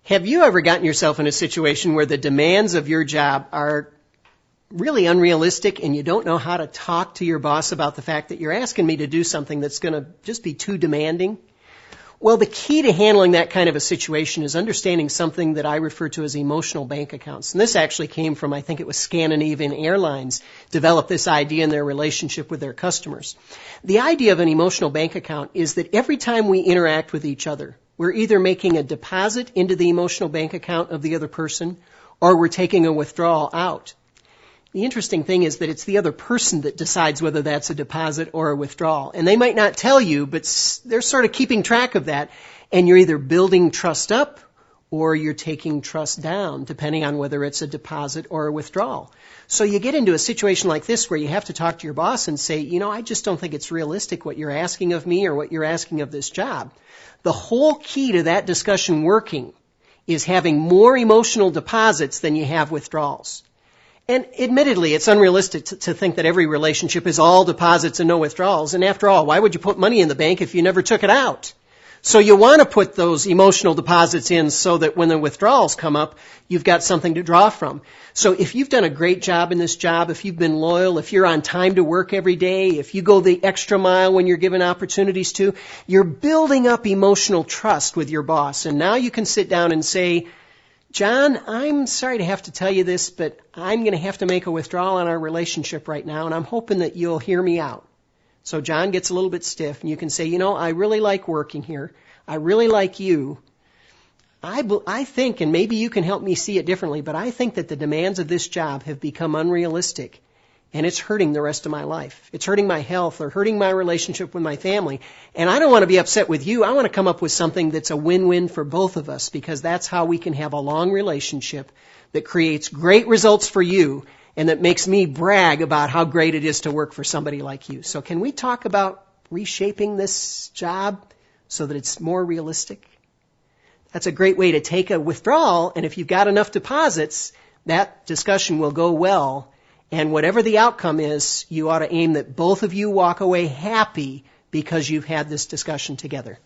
Have you ever gotten yourself in a situation where the demands of your job are really unrealistic and you don't know how to talk to your boss about the fact that you're asking me to do something that's going to just be too demanding? Well, the key to handling that kind of a situation is understanding something that I refer to as emotional bank accounts. And this actually came from, I think it was Scandinavian Airlines, developed this idea in their relationship with their customers. The idea of an emotional bank account is that every time we interact with each other, we're either making a deposit into the emotional bank account of the other person or we're taking a withdrawal out. The interesting thing is that it's the other person that decides whether that's a deposit or a withdrawal. And they might not tell you, but they're sort of keeping track of that. And you're either building trust up or you're taking trust down, depending on whether it's a deposit or a withdrawal. So you get into a situation like this where you have to talk to your boss and say, I just don't think it's realistic what you're asking of me or what you're asking of this job. The whole key to that discussion working is having more emotional deposits than you have withdrawals. And admittedly, it's unrealistic to think that every relationship is all deposits and no withdrawals. And after all, why would you put money in the bank if you never took it out? So you want to put those emotional deposits in so that when the withdrawals come up, you've got something to draw from. So if you've done a great job in this job, if you've been loyal, if you're on time to work every day, if you go the extra mile when you're given opportunities to, you're building up emotional trust with your boss. And now you can sit down and say, John, I'm sorry to have to tell you this, but I'm going to have to make a withdrawal on our relationship right now, and I'm hoping that you'll hear me out. So John gets a little bit stiff, and you can say, I really like working here. I really like you. I think, and maybe you can help me see it differently, but I think that the demands of this job have become unrealistic, and it's hurting the rest of my life. It's hurting my health or hurting my relationship with my family. And I don't want to be upset with you. I want to come up with something that's a win-win for both of us, because that's how we can have a long relationship that creates great results for you and that makes me brag about how great it is to work for somebody like you. So can we talk about reshaping this job so that it's more realistic? That's a great way to take a withdrawal, and if you've got enough deposits, that discussion will go well. And whatever the outcome is, you ought to aim that both of you walk away happy because you've had this discussion together.